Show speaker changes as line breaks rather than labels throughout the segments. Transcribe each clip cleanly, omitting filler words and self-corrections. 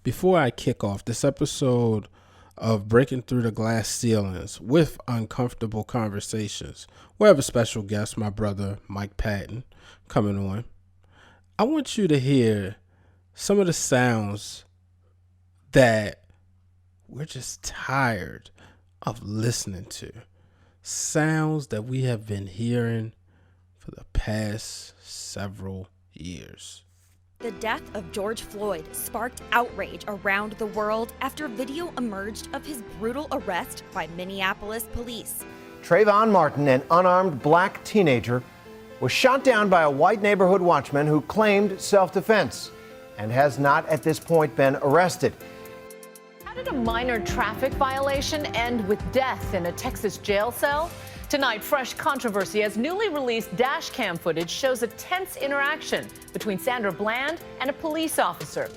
Before I kick off this episode of Breaking Through the Glass Ceilings with Uncomfortable Conversations, we have a special guest, my brother Mike Patton, coming on. I want you to hear some of the sounds that we're just tired of listening to. Sounds that we have been hearing for the past several years.
The death of George Floyd sparked outrage around the world after video emerged of his brutal arrest by Minneapolis police.
Trayvon Martin, an unarmed black teenager, was shot down by a white neighborhood watchman who claimed self-defense and has not at this point been arrested.
How did a minor traffic violation end with death in a Texas jail cell? Tonight, fresh controversy as newly released dash cam footage shows a tense interaction between Sandra Bland and a police officer.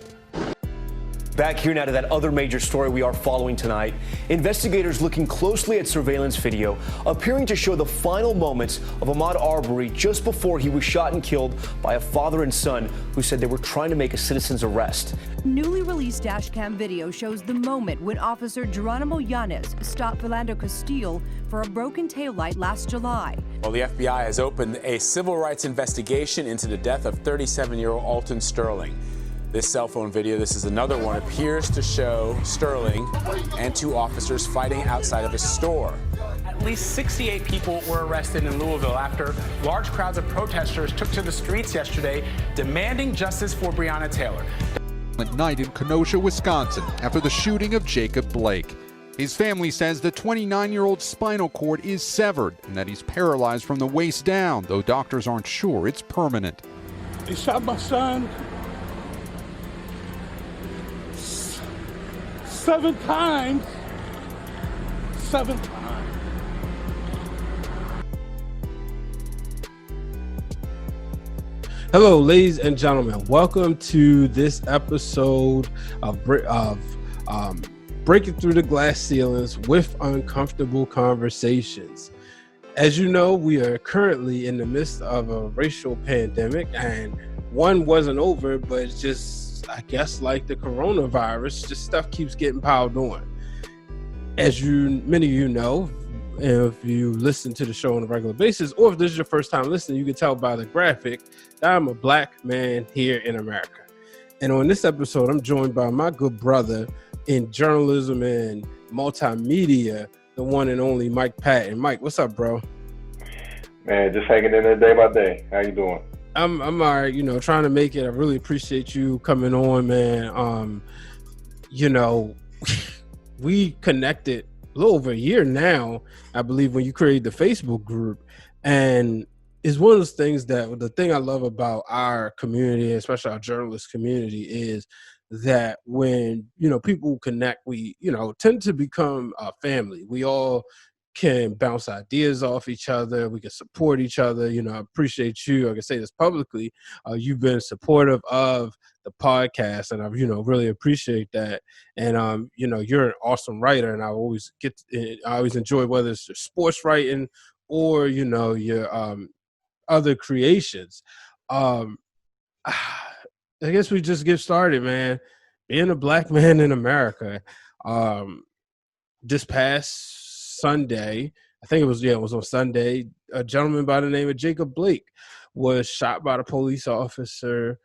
Back here now to that other major story we are following tonight. Investigators looking closely at surveillance video appearing to show the final moments of Ahmad Aubrey just before he was shot and killed by a father and son who said they were trying to make a citizen's arrest.
Newly released dashcam video shows the moment when Officer Geronimo Yanez stopped Philando Castile for a broken taillight last July.
Well, the FBI has opened a civil rights investigation into the death of 37-year-old Alton Sterling. This cell phone video, this is another one, appears to show Sterling and two officers fighting outside of a store.
At least 68 people were arrested in Louisville after large crowds of protesters took to the streets yesterday demanding justice for Breonna Taylor.
At night in Kenosha, Wisconsin, after the shooting of Jacob Blake. His family says the 29-year-old's spinal cord is severed and that he's paralyzed from the waist down, though doctors aren't sure it's permanent.
They shot my son 7 times. 7 times.
Hello, ladies and gentlemen. Welcome to this episode of Breaking Through the Glass Ceilings with Uncomfortable Conversations. As you know, we are currently in the midst of a racial pandemic, and one wasn't over, but it's just, I guess, like the coronavirus, just stuff keeps getting piled on. As many of you know, if you listen to the show on a regular basis, or if this is your first time listening, you can tell by the graphic that I'm a black man here in America. And on this episode, I'm joined by my good brother in journalism and multimedia, the one and only Mike Patton. Mike, what's up, bro?
Man, just hanging in there day by day. How you doing?
I'm all right, trying to make it. I really appreciate you coming on, man. We connected a little over a year now, I believe, when you created the Facebook group. And it's one of those things that the thing I love about our community, especially our journalist community, is that when, people connect, we, tend to become a family. We all can bounce ideas off each other. We can support each other. I appreciate you. I can say this publicly. You've been supportive of the podcast, and I, really appreciate that. And, you're an awesome writer, and I always enjoy whether it's your sports writing or, your other creations. I guess we just get started, man. Being a black man in America. This past Sunday, I think it was on Sunday, a gentleman by the name of Jacob Blake was shot by the police officer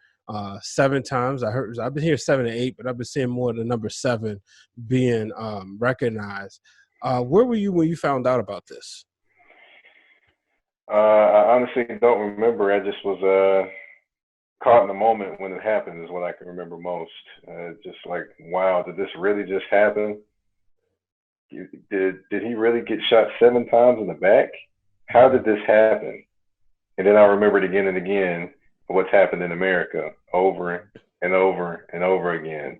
7 times. I've been here 7 or 8, but I've been seeing more of the number 7 being recognized. Where were you when you found out about this?
I honestly don't remember. I just was caught in the moment when it happened is what I can remember most. Just like, wow, did this really just happen? Did he really get shot 7 times in the back? How did this happen? And then I remembered again and again what's happened in America over and over and over again.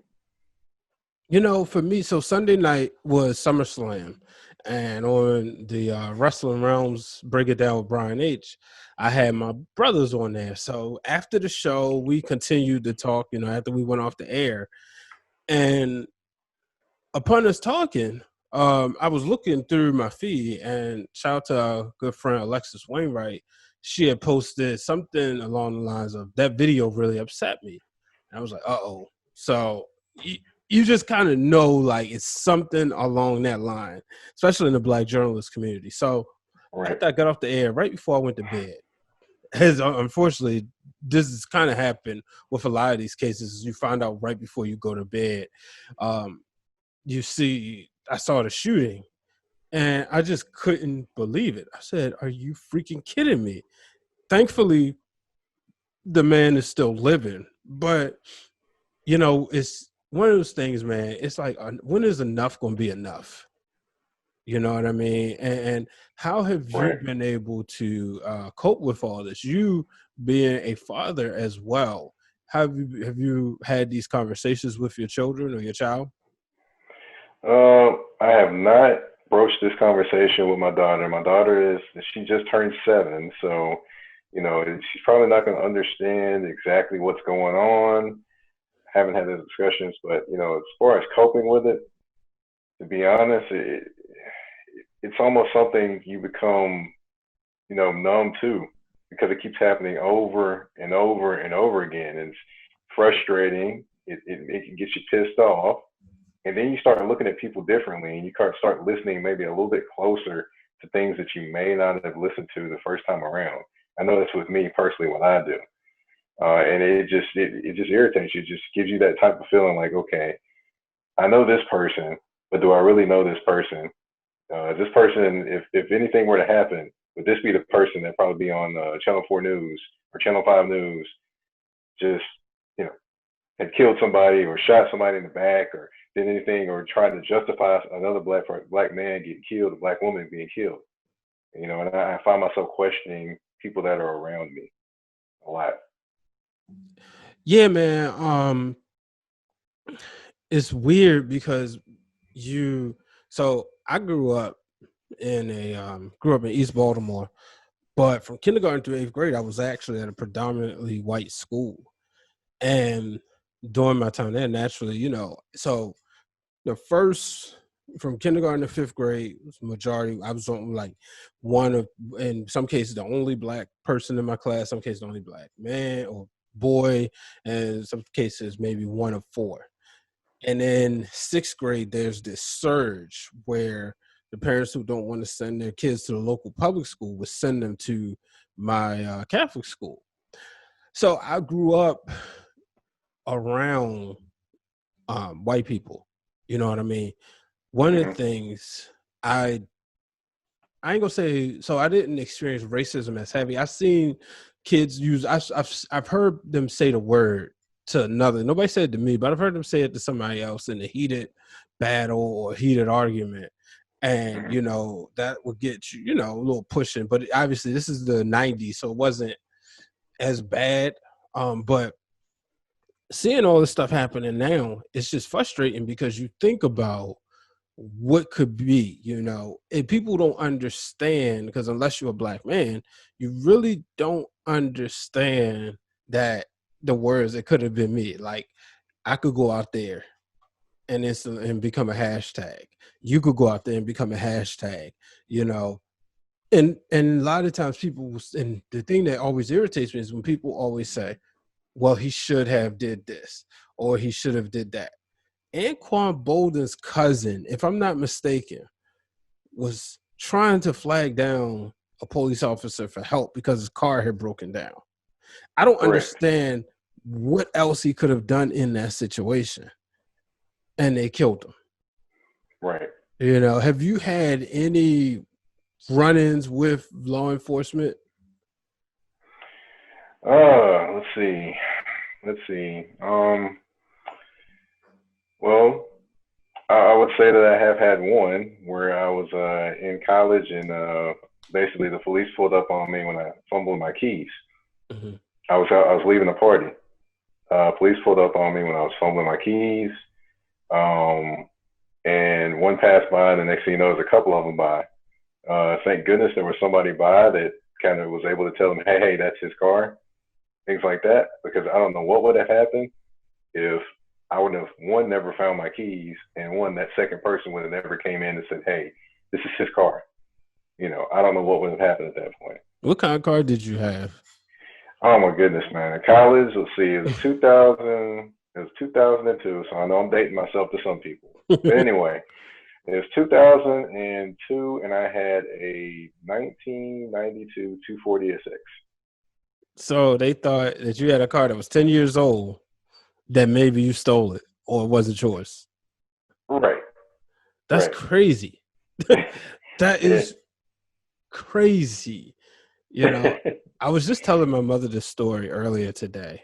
For me, so Sunday night was SummerSlam, and on the Wrestling Realms Break It Down with Brian H., I had my brothers on there. So after the show, we continued to talk, after we went off the air. And upon us talking, I was looking through my feed, and shout out to our good friend Alexis Wainwright. She had posted something along the lines of, that video really upset me. And I was like, uh-oh. So you just kind of know like it's something along that line, especially in the Black journalist community. So after I got off the air, right before I went to bed, as unfortunately this has kind of happened with a lot of these cases, you find out right before you go to bed. I saw the shooting and I just couldn't believe it. I said, are you freaking kidding me? Thankfully, the man is still living, but it's one of those things, man. It's like, when is enough going to be enough? You know what I mean? And how have you been able to cope with all this? You being a father as well, have you had these conversations with your children or your child?
I have not broached this conversation with my daughter. My daughter she just turned 7, so she's probably not going to understand exactly what's going on. Haven't had those discussions, but as far as coping with it, to be honest, it's almost something you become, numb to, because it keeps happening over and over and over again. It's frustrating. It gets you pissed off, and then you start looking at people differently, and you start listening maybe a little bit closer to things that you may not have listened to the first time around. I know that's with me personally what I do. And it just irritates you. It just gives you that type of feeling like, okay, I know this person, but do I really know this person? This person, if anything were to happen, would this be the person that probably be on Channel 4 News or Channel 5 News, just, had killed somebody or shot somebody in the back or did anything or tried to justify another black man getting killed, a black woman being killed? And I find myself questioning people that are around me a lot.
Yeah, man. It's weird because so I grew up in East Baltimore, but from kindergarten through 8th grade, I was actually at a predominantly white school. And during my time there, naturally, so the first, from kindergarten to 5th grade, was majority. I was on like one of, in some cases, the only black person in my class, some cases the only black man or boy, and in some cases maybe one of 4. And then 6th grade, there's this surge where the parents who don't want to send their kids to the local public school would send them to my Catholic school. So I grew up around white people. You know what I mean? One of the things I ain't gonna say, so I didn't experience racism as heavy. I've seen kids use, I've heard them say the word to another. Nobody said it to me, but I've heard them say it to somebody else in a heated battle or heated argument. And, that would get you, a little pushing. But obviously this is the 90s, so it wasn't as bad. But seeing all this stuff happening now, it's just frustrating because you think about what could be, and people don't understand, because unless you're a black man, you really don't understand that the words, it could have been me. Like, I could go out there and become a hashtag. You could go out there and become a hashtag, and a lot of times people, and the thing that always irritates me is when people always say, well, he should have did this or he should have did that. Anquan Bolden's cousin, if I'm not mistaken, was trying to flag down a police officer for help because his car had broken down. I don't understand what else he could have done in that situation. And they killed him.
Right.
Have you had any run-ins with law enforcement?
Let's see. Well, I would say that I have had one where I was in college, and basically the police pulled up on me when I fumbled my keys. Mm-hmm. I was leaving a party. Police pulled up on me when I was fumbling my keys, and one passed by, and the next thing you know, there's a couple of them by. Thank goodness there was somebody by that kind of was able to tell them, hey, that's his car, things like that, because I don't know what would have happened if I would have, one, never found my keys, and one, that second person would have never came in and said, hey, this is his car. I don't know what would have happened at that point.
What kind of car did you have?
Oh my goodness, man. In college, let's see, it was 2000, It was 2002, so I know I'm dating myself to some people. But anyway, it was 2002, and I had a 1992 240 SX.
So they thought that you had a car that was 10 years old, that maybe you stole it or it wasn't yours.
Right.
That's
right.
crazy. That is crazy. You know, I was just telling my mother this story earlier today.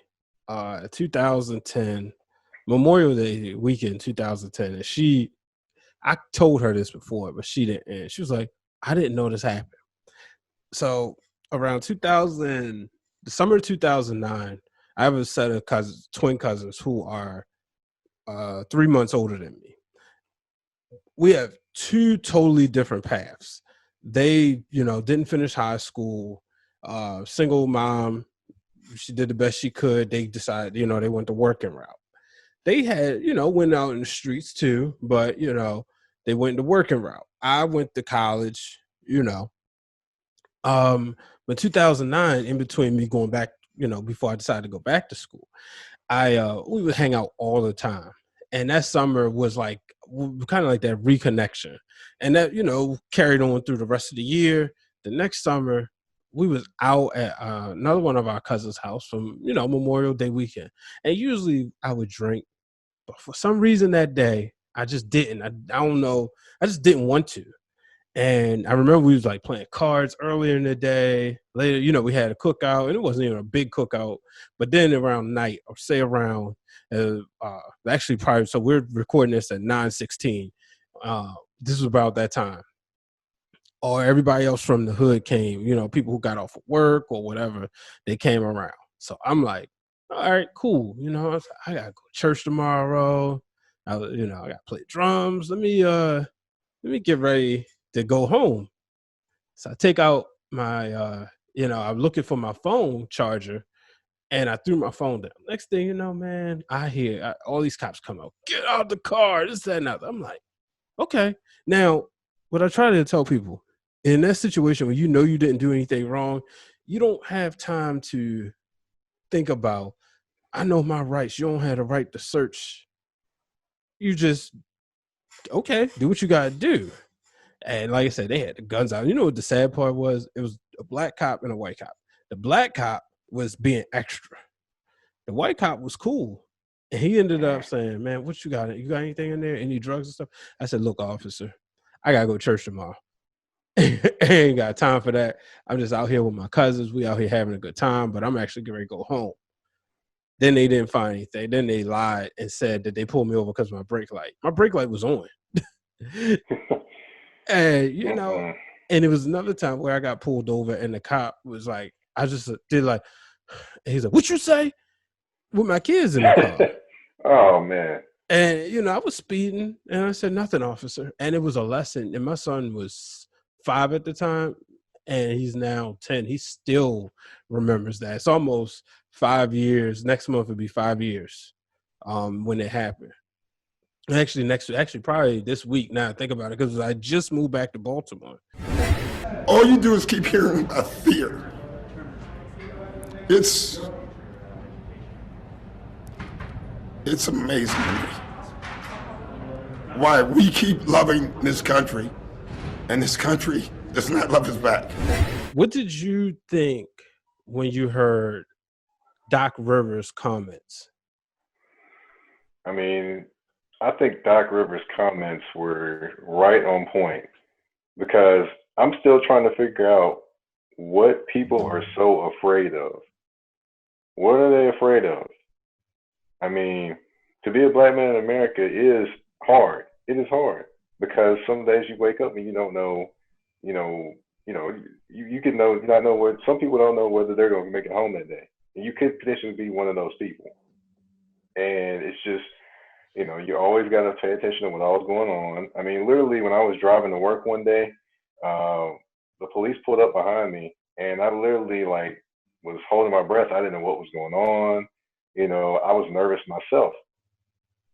2010, Memorial Day weekend, 2010. And I told her this before, but she didn't. And she was like, I didn't know this happened. So around the summer of 2009, I have a set of cousins, twin cousins, who are 3 months older than me. We have two totally different paths. They, didn't finish high school, single mom. She did the best she could. They decided, they went the working route. They had, went out in the streets too, but, they went the working route. I went to college, but 2009, in between me going back, before I decided to go back to school, we would hang out all the time. And that summer was like kind of like that reconnection. And that, carried on through the rest of the year. The next summer, we was out at another one of our cousins' house from, Memorial Day weekend. And usually I would drink, but for some reason that day, I just didn't. I don't know. I just didn't want to. And I remember we was like playing cards earlier in the day. Later, we had a cookout, and it wasn't even a big cookout. But then around night, or say around, actually probably, so we're recording this at 9:16. This was about that time. Or everybody else from the hood came, people who got off of work or whatever, they came around. So I'm like, all right, cool. I gotta go to church tomorrow. I gotta play drums. Let me get ready to go home. So I take out my, I'm looking for my phone charger, and I threw my phone down. Next thing you know, man, I hear all these cops come out. Get out the car, this, that, and that. I'm like, okay. Now, what I try to tell people, in that situation where you didn't do anything wrong, you don't have time to think about, I know my rights. You don't have the right to search. You just, okay, do what you got to do. And like I said, they had the guns out. You know what the sad part was? It was a black cop and a white cop. The black cop was being extra. The white cop was cool. And he ended up saying, man, what you got? You got anything in there? Any drugs and stuff? I said, look, officer, I got to go to church tomorrow. I ain't got time for that. I'm just out here with my cousins. We out here having a good time, but I'm actually getting ready to go home. Then they didn't find anything. Then they lied and said that they pulled me over because of my brake light. My brake light was on. And, and it was another time where I got pulled over and the cop was like, I just did like, he's like, what you say? With my kids in the car.
Oh, man.
And, I was speeding and I said, nothing, officer. And it was a lesson. And my son was 5 at the time and he's now 10. He still remembers that. It's almost 5 years. Next month would be 5 years when it happened. Actually, probably this week now, I think about it, because I just moved back to Baltimore.
All you do is keep hearing about fear. It's amazing to me why we keep loving this country and this country does not love us back.
What did you think when you heard Doc Rivers' comments?
I mean, I think Doc Rivers' comments were right on point, because I'm still trying to figure out what people are so afraid of. What are they afraid of? I mean, to be a black man in America is hard. It is hard, because some days you wake up and you don't know, you can not know what, some people don't know whether they're going to make it home that day. And you could potentially be one of those people. And it's just, you always got to pay attention to what all's going on. I mean, literally, when I was driving to work one day, the police pulled up behind me, and I literally was holding my breath. I didn't know what was going on. I was nervous myself.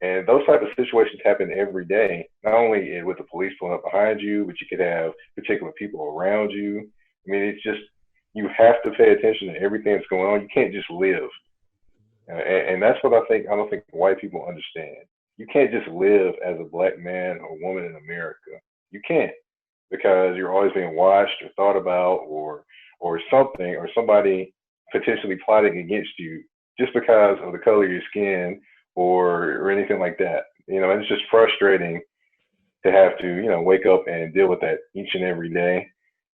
And those type of situations happen every day, not only with the police pulling up behind you, but you could have particular people around you. I mean, it's just, you have to pay attention to everything that's going on. You can't just live. And that's what I don't think white people understand. You can't just live as a black man or woman in America. You can't, because you're always being watched or thought about, or something, or somebody potentially plotting against you just because of the color of your skin or anything like that. And it's just frustrating to have to, wake up and deal with that each and every day.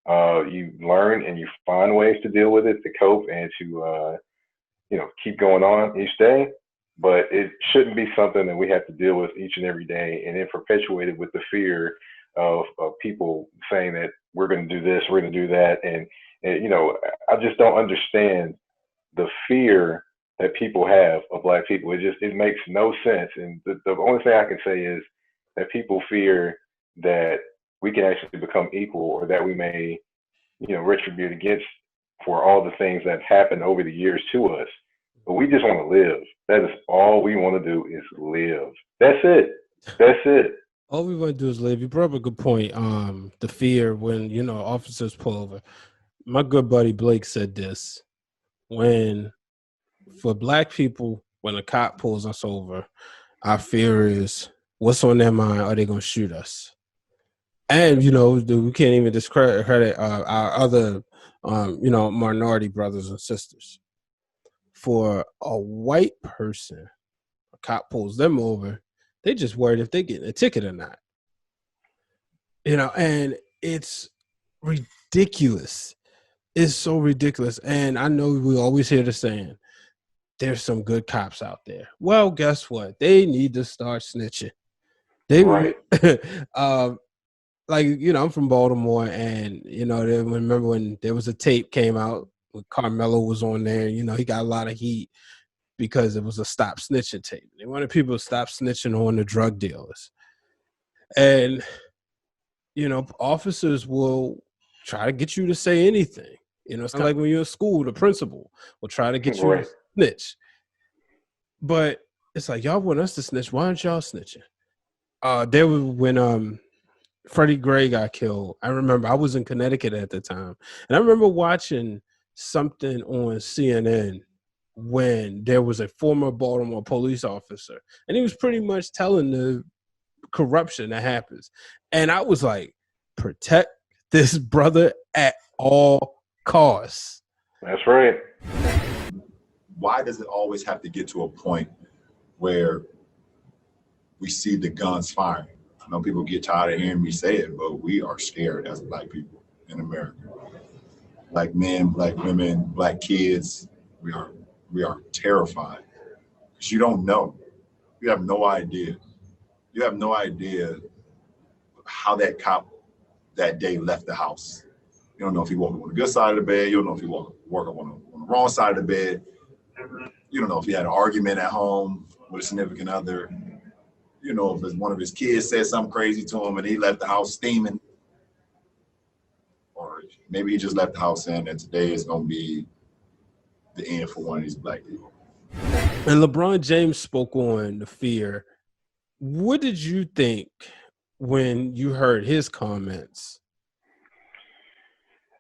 You learn and you find ways to deal with it, to cope, and to, keep going on each day. But it shouldn't be something that we have to deal with each and every day, and then perpetuated with the fear of people saying that we're going to do this, we're going to do that. And, I just don't understand the fear that people have of black people. It makes no sense. And the only thing I can say is that people fear that we can actually become equal, or that we may, retribute against for all the things that happened over the years to us. But we just want to live. That is all we want to do, is live. That's it. That's it.
All we want to do is live. You brought up a good point. The fear when, officers pull over. My good buddy Blake said this: for black people, when a cop pulls us over, our fear is, what's on their mind? Are they going to shoot us? And, we can't even discredit our other, minority brothers and sisters. For a white person, a cop pulls them over, they just worried if they get a ticket or not. And it's ridiculous. It's so ridiculous. And I know we always hear the saying, there's some good cops out there. Well, guess what? They need to start snitching.
Right.
I'm from Baltimore, and, remember when there was a tape came out when Carmelo was on there, he got a lot of heat because it was a stop snitching tape. They wanted people to stop snitching on the drug dealers. And, officers will try to get you to say anything. It's kind of like when you're in school, the principal will try to get you to snitch. But it's like, y'all want us to snitch. Why aren't y'all snitching? There was when Freddie Gray got killed. I remember I was in Connecticut at the time. And I remember watching something on CNN when there was a former Baltimore police officer. And he was pretty much telling the corruption that happens. And I was like, protect this brother at all costs.
That's right.
Why does it always have to get to a point where we see the guns firing? I know people get tired of hearing me say it, but we are scared as black people in America. Black men, black women, black kids, we are terrified. Because you don't know. You have no idea. You have no idea how that cop that day left the house. You don't know if he woke up on the good side of the bed. You don't know if he woke up on the wrong side of the bed. You don't know if he had an argument at home with a significant other. You know, if one of his kids said something crazy to him and he left the house steaming. Or maybe he just left the house saying that today is going to be the end for one of these black people.
And LeBron James spoke on the fear. What did you think when you heard his comments?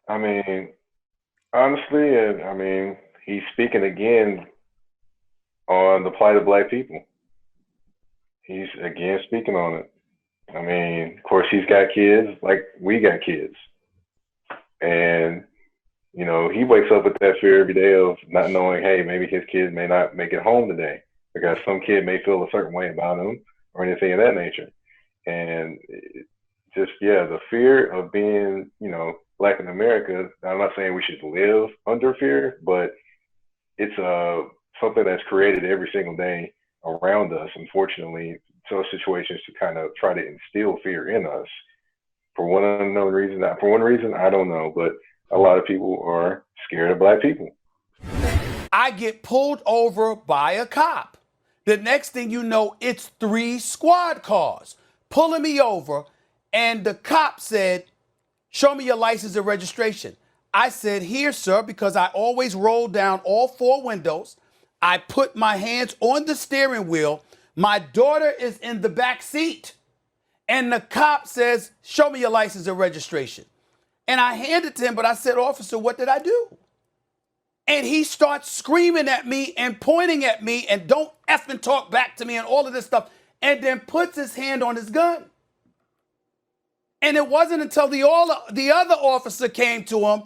I mean, honestly, he's speaking again on the plight of black people. He's again speaking on it. I mean, of course, he's got kids like we got kids. And, he wakes up with that fear every day of not knowing, hey, maybe his kid may not make it home today because some kid may feel a certain way about him or anything of that nature. And the fear of being, black in America, I'm not saying we should live under fear, but it's something that's created every single day around us, unfortunately, those situations to kind of try to instill fear in us for one unknown reason. For one reason, I don't know, but a lot of people are scared of black people.
I get pulled over by a cop. The next thing you know, it's 3 squad cars pulling me over, and the cop said, "Show me your license and registration." I said, "Here, sir," because I always roll down all 4 windows. I put my hands on the steering wheel. My daughter is in the back seat. And the cop says, "Show me your license and registration." And I handed it to him, but I said, "Officer, what did I do?" And he starts screaming at me and pointing at me and don't effing talk back to me and all of this stuff. And then puts his hand on his gun. And it wasn't until the other officer came to him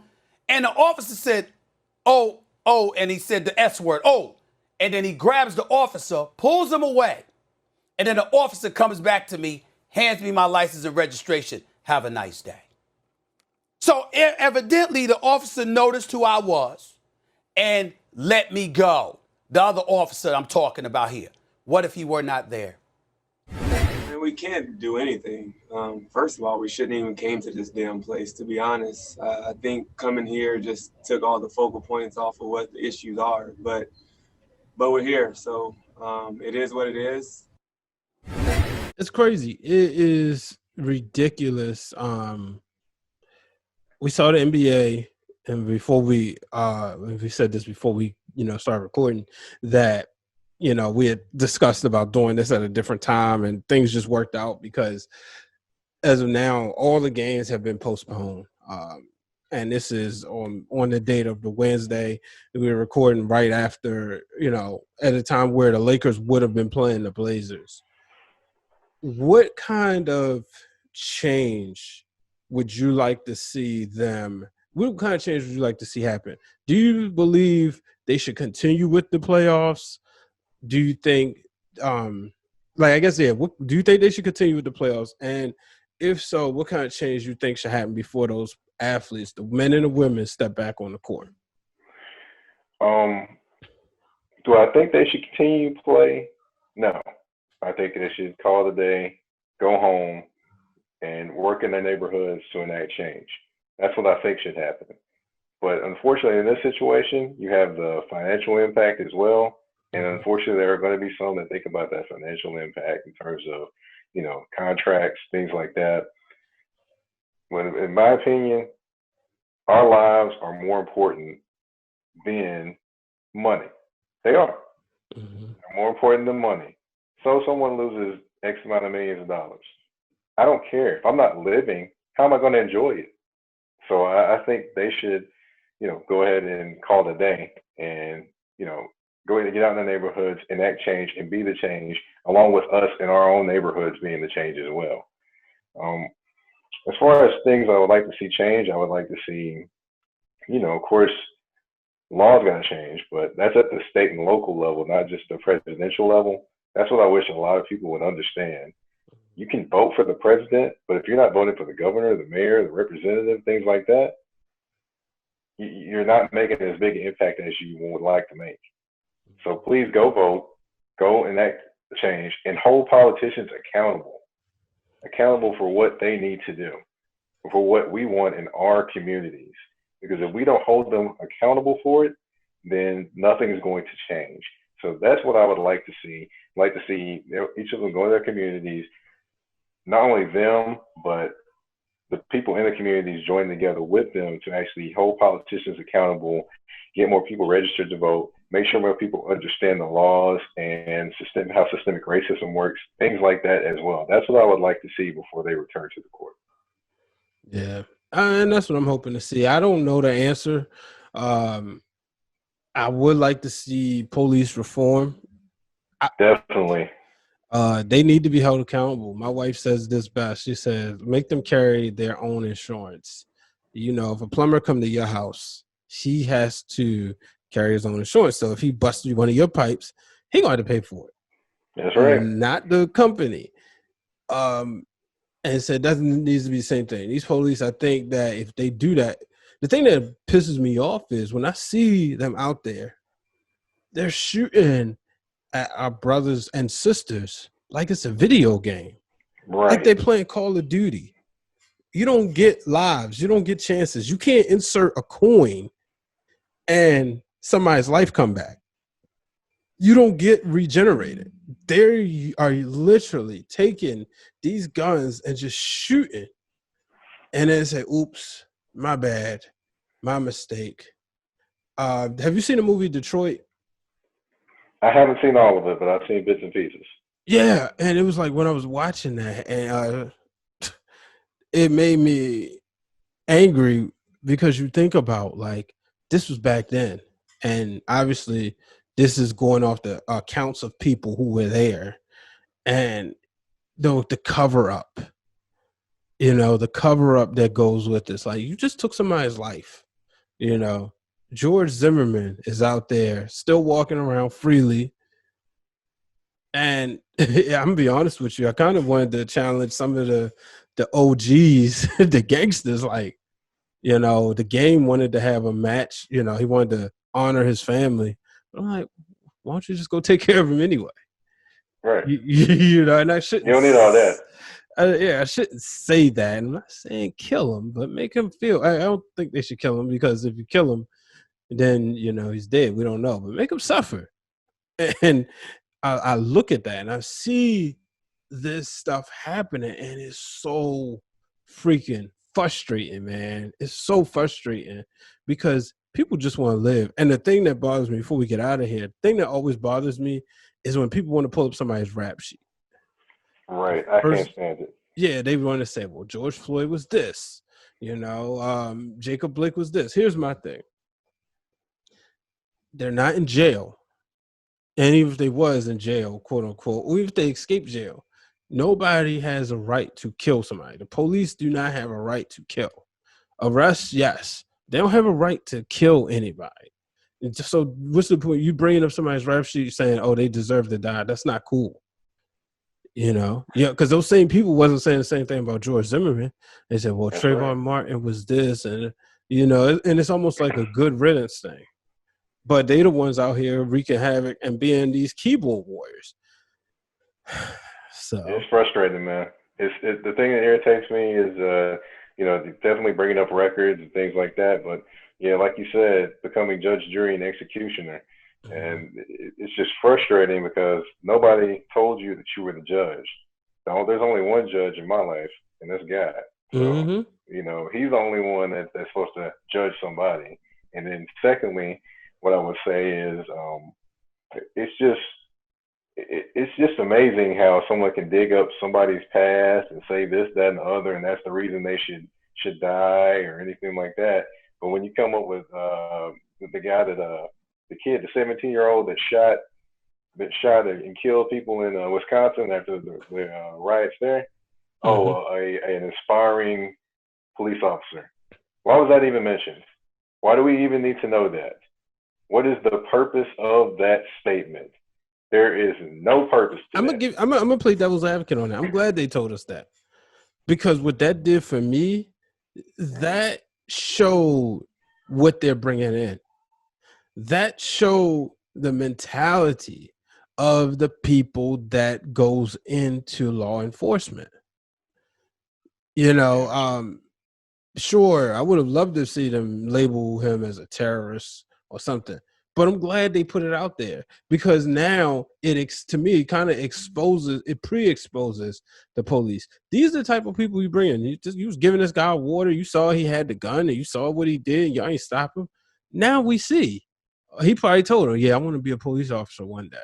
and the officer said, oh, and he said the S word, oh. And then he grabs the officer, pulls him away. And then the officer comes back to me, hands me my license and registration. Have a nice day. So evidently the officer noticed who I was and let me go. The other officer I'm talking about here. What if he were not there?
And we can't do anything. First of all, we shouldn't even came to this damn place, to be honest. I think coming here just took all the focal points off of what the issues are. But we're here, so it is what it is.
It's crazy. It is ridiculous. We saw the NBA, and before we said this before we started recording, that we had discussed about doing this at a different time, and things just worked out because as of now, all the games have been postponed. And this is on the date of the Wednesday. We were recording right after, at a time where the Lakers would have been playing the Blazers. What kind of change would you like to see them? What kind of change would you like to see happen? Do you believe they should continue with the playoffs? Do you think, do you think they should continue with the playoffs? And if so, what kind of change you think should happen before those athletes, the men and the women, step back on the court?
Do I think they should continue to play? No. I think they should call it a day, go home, and work in their neighborhoods to enact change. That's what I think should happen. But unfortunately, in this situation, you have the financial impact as well. And unfortunately, there are going to be some that think about that financial impact in terms of, contracts, things like that. But in my opinion, our lives are more important than money. They are. They're more important than money. So someone loses X amount of millions of dollars. I don't care. If I'm not living, how am I going to enjoy it? So I think they should, go ahead and call it a day and, go ahead and get out in the neighborhoods, enact change, and be the change, along with us in our own neighborhoods being the change as well. As far as things I would like to see change, I would like to see, of course, laws got to change, but that's at the state and local level, not just the presidential level. That's what I wish a lot of people would understand. You can vote for the president, but if you're not voting for the governor, the mayor, the representative, things like that, you're not making as big an impact as you would like to make. So please go vote, go enact the change, and hold politicians accountable for what they need to do, for what we want in our communities. Because if we don't hold them accountable for it, then nothing is going to change. So that's what I would like to see. I'd like to see each of them go to their communities, not only them, but the people in the communities join together with them to actually hold politicians accountable, get more people registered to vote, make sure more people understand the laws and how systemic racism works, things like that as well. That's what I would like to see before they return to the court.
Yeah, and that's what I'm hoping to see. I don't know the answer. I would like to see police reform.
Definitely.
They need to be held accountable. My wife says this best. She says, make them carry their own insurance. If a plumber come to your house, he has to carry his own insurance. So if he busts you one of your pipes, he going to have to pay for it.
That's right.
Not the company. And so that needs to be the same thing. These police, I think that if they do that, the thing that pisses me off is when I see them out there, they're shooting at our brothers and sisters like it's a video game.
Right.
Like they're playing Call of Duty. You don't get lives. You don't get chances. You can't insert a coin and somebody's life come back. You don't get regenerated. They are literally taking these guns and just shooting. And then say, oops, my bad, my mistake. Have you seen the movie Detroit?
I haven't seen all of it, but I've seen bits and pieces.
Yeah, and it was like when I was watching that, and it made me angry because you think about, like, this was back then. And obviously, this is going off the accounts of people who were there, and the cover up. The cover up that goes with this. Like, you just took somebody's life. George Zimmerman is out there still walking around freely. And I'm gonna be honest with you, I kind of wanted to challenge some of the OGs, the gangsters. Like, the game wanted to have a match. He wanted to honor his family. But I'm like, why don't you just go take care of him anyway?
Right.
And I shouldn't.
You don't need all that.
I shouldn't say that. I'm not saying kill him, but make him feel. I don't think they should kill him, because if you kill him, then he's dead. We don't know, but make him suffer. And I look at that and I see this stuff happening, and it's so freaking frustrating, man. It's so frustrating because people just want to live. And the thing that bothers me, before we get out of here, the thing that always bothers me is when people want to pull up somebody's rap sheet.
Right. I can't stand it.
Yeah, they want to say, well, George Floyd was this, Jacob Blake was this. Here's my thing. They're not in jail. And even if they was in jail, quote unquote, or if they escaped jail, nobody has a right to kill somebody. The police do not have a right to kill. Arrest, yes. They don't have a right to kill anybody. So what's the point? You bringing up somebody's rap sheet saying, oh, they deserve to die. That's not cool. Because those same people wasn't saying the same thing about George Zimmerman. They said, well,
That's
Trayvon
right.
Martin was this, and and it's almost like a good riddance thing. But they the ones out here wreaking havoc and being these keyboard warriors. So
it's frustrating, man. It's the thing that irritates me is definitely bringing up records and things like that. But yeah, like you said, becoming judge, jury, and executioner. And it's just frustrating because nobody told you that you were the judge. There's only one judge in my life, and that's God. So, he's the only one that's supposed to judge somebody. And then secondly, what I would say is it's just amazing how someone can dig up somebody's past and say this, that, and the other, and that's the reason they should die or anything like that. But when you come up with the guy that the kid, the 17-year-old that shot and killed people in Wisconsin after the riots there. An inspiring police officer. Why was that even mentioned? Why do we even need to know that? What is the purpose of that statement? There is no purpose to that.
I'm gonna play devil's advocate on that. I'm glad they told us that, because what that did for me, that showed what they're bringing in. That showed the mentality of the people that goes into law enforcement. Sure, I would have loved to see them label him as a terrorist or something, but I'm glad they put it out there, because now to me, it kind of pre-exposes the police. These are the type of people you bring in. You was giving this guy water. You saw he had the gun, and you saw what he did. Y'all ain't stop him. Now we see. He probably told her, yeah, I want to be a police officer one day.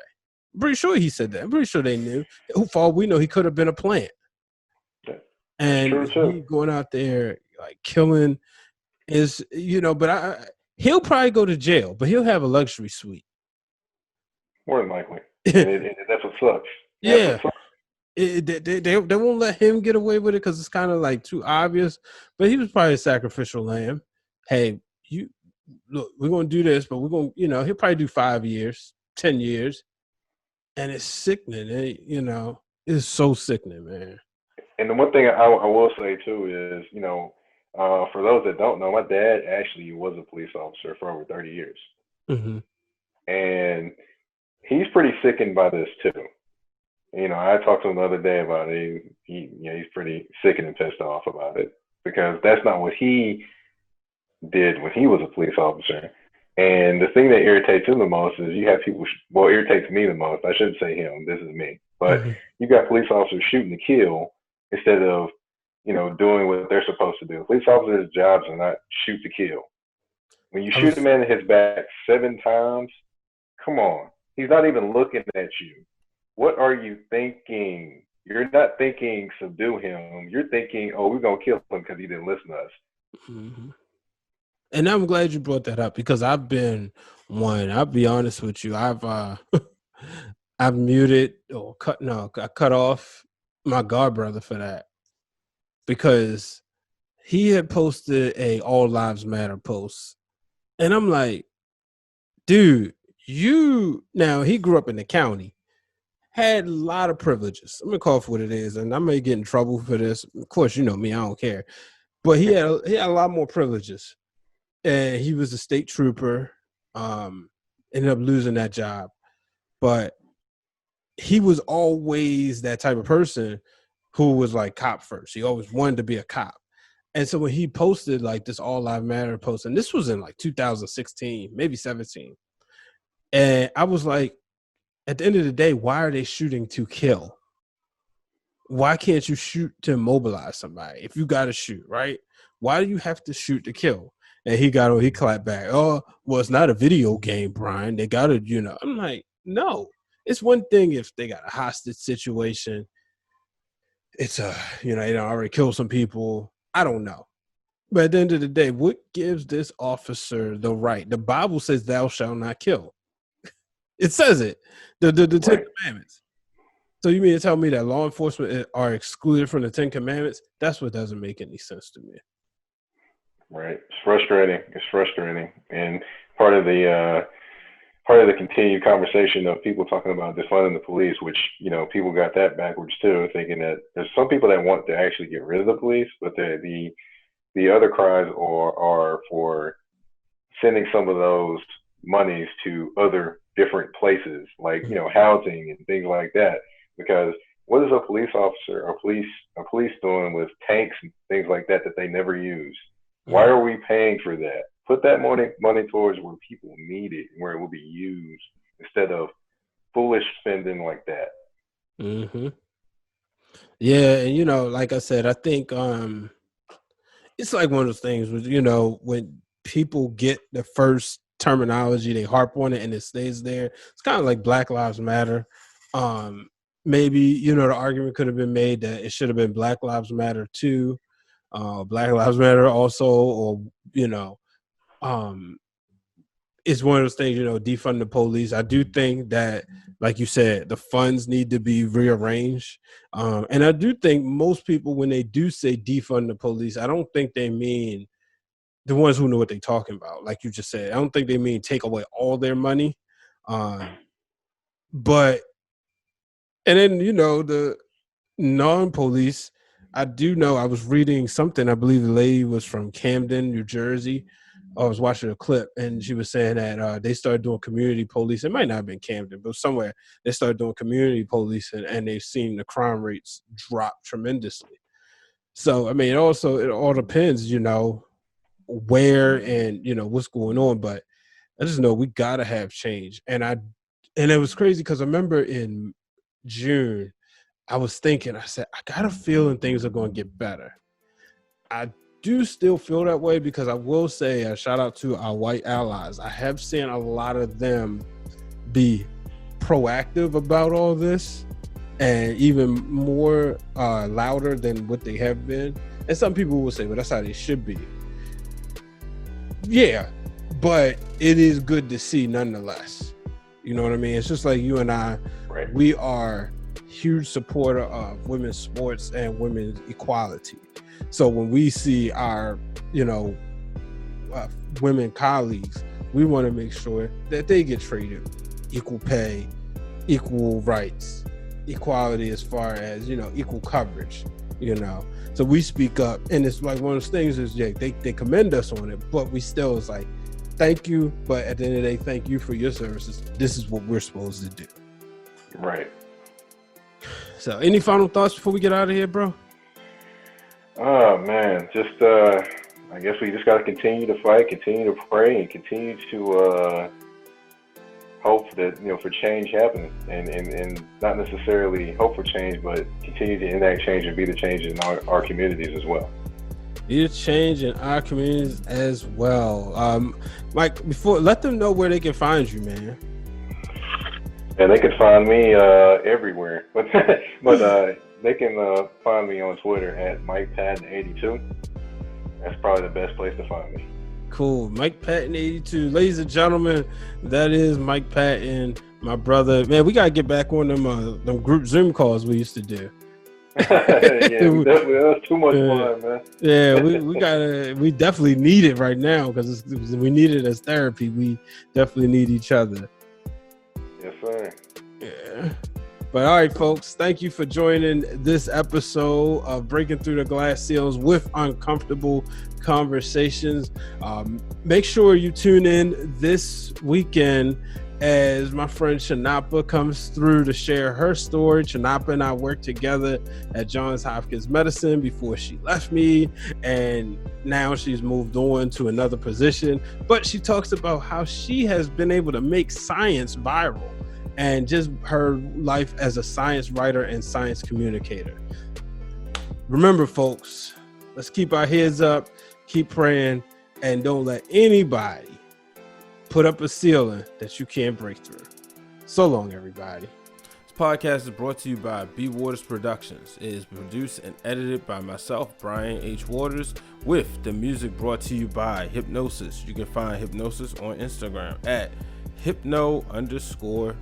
I'm pretty sure he said that. I'm pretty sure they knew. For all we know, he could have been a plant. And he going out there like killing is, but he'll probably go to jail, but he'll have a luxury suite.
More than likely. and that's what sucks.
Yeah. They won't let him get away with it because it's kind of like too obvious, but he was probably a sacrificial lamb. Hey, look, we're going to do this, but we're going to, he'll probably do 5 years, 10 years. And it's sickening. It's so sickening, man.
And the one thing I will say too is, for those that don't know, my dad actually was a police officer for over 30 years.
Mm-hmm.
And he's pretty sickened by this too. I talked to him the other day about it. He's pretty sickened and pissed off about it, because that's not what he did when he was a police officer. And the thing that irritates him the most is you have people, irritates me the most. I shouldn't say him, this is me. But you got police officers shooting to kill instead of, doing what they're supposed to do. Police officers' jobs are not shoot to kill. When you shoot a man in his back 7 times, come on. He's not even looking at you. What are you thinking? You're not thinking subdue him. You're thinking, oh, we're going to kill him because he didn't listen to us.
Mm-hmm. And I'm glad you brought that up, because I've been One, I'll be honest with you. I've I've muted or I cut off my god brother for that because he had posted a All Lives Matter post. And I'm like, dude, now he grew up in the county, had a lot of privileges. I'm gonna call it for what it is, and I may get in trouble for this. Of course, you know me, I don't care. But he had a lot more privileges. And he was a state trooper, ended up losing that job. But he was always that type of person who was like cop first. He always wanted to be a cop. And so when he posted like this All Lives Matter post, and this was in like 2016, maybe 17. And I was like, at the end of the day, why are they shooting to kill? Why can't you shoot to immobilize somebody? If you got to shoot, right? Why do you have to shoot to kill? And he clapped back. Oh, well, it's not a video game, Brian. They got to, I'm like, no. It's one thing if they got a hostage situation. It's they done already killed some people. I don't know. But at the end of the day, what gives this officer the right? The Bible says thou shalt not kill. It says it. The Ten Commandments. So you mean to tell me that law enforcement are excluded from the Ten Commandments? That's what doesn't make any sense to me.
Right. It's frustrating. And part of the continued conversation of people talking about defunding the police, which, people got that backwards too, thinking that there's some people that want to actually get rid of the police, but the other cries are for sending some of those monies to other different places, like, housing and things like that. Because what is a police officer or police doing with tanks and things like that they never use? Why are we paying for that? Put that money towards where people need it, where it will be used, instead of foolish spending like that.
Mm-hmm. Yeah, and like I said, I think it's like one of those things where, when people get the first terminology, they harp on it and it stays there. It's kind of like Black Lives Matter. Maybe, the argument could have been made that it should have been Black Lives Matter too. Black Lives Matter also, or, it's one of those things, defund the police. I do think that, like you said, the funds need to be rearranged. And I do think most people, when they do say defund the police, I don't think they mean the ones who know what they're talking about. Like you just said, I don't think they mean take away all their money. But, and then, the non-police, I do know, I was reading something, I believe the lady was from Camden, New Jersey. I was watching a clip and she was saying that they started doing community police. It might not have been Camden, but somewhere they started doing community police and they've seen the crime rates drop tremendously. So, I mean, it all depends, where and, what's going on. But I just know we got to have change. And it was crazy because I remember in June, I was thinking, I said, I got a feeling things are going to get better. I do still feel that way because I will say a shout out to our white allies. I have seen a lot of them be proactive about all this and even more louder than what they have been. And some people will say, well, that's how they should be. Yeah, but it is good to see nonetheless. You know what I mean? It's just like you and I,
right.
We are huge supporter of women's sports and women's equality. So when we see our, women colleagues, we want to make sure that they get treated equal pay, equal rights, equality as far as, equal coverage, So we speak up, and it's like one of those things is, yeah, they commend us on it, but we still is like, thank you, but at the end of the day, thank you for your services. This is what we're supposed to do.
Right.
So any final thoughts before we get out of here, bro?
Oh, man, just, I guess we just got to continue to fight, continue to pray, and continue to hope that, for change happening, and not necessarily hope for change, but continue to enact change and be the change in our communities as well.
Be the change in our communities as well. Mike, let them know where they can find you, man.
And they can find me everywhere, but they can find me on Twitter at Mike Patton 82. That's probably the best place to find me.
Cool. Mike Patton 82. Ladies and gentlemen, that is Mike Patton, my brother. Man, we gotta get back on them group Zoom calls we used to do.
Yeah, we definitely, that's too much fun, man.
Yeah, we definitely need it right now because we need it as therapy. We definitely need each other.
Yes, sir.
Yeah. But all right, folks, thank you for joining this episode of Breaking Through the Glass Ceilings with Uncomfortable Conversations. Make sure you tune in this weekend as my friend Shanapa comes through to share her story. Shanapa and I worked together at Johns Hopkins Medicine before she left me, and now she's moved on to another position. But she talks about how she has been able to make science viral and just her life as a science writer and science communicator. Remember, folks, let's keep our heads up, keep praying, and don't let anybody put up a ceiling that you can't break through. So long, everybody.
This podcast is brought to you by B. Waters Productions. It is produced and edited by myself, Brian H. Waters, with the music brought to you by Hypnosis. You can find Hypnosis on Instagram at hypno_beats.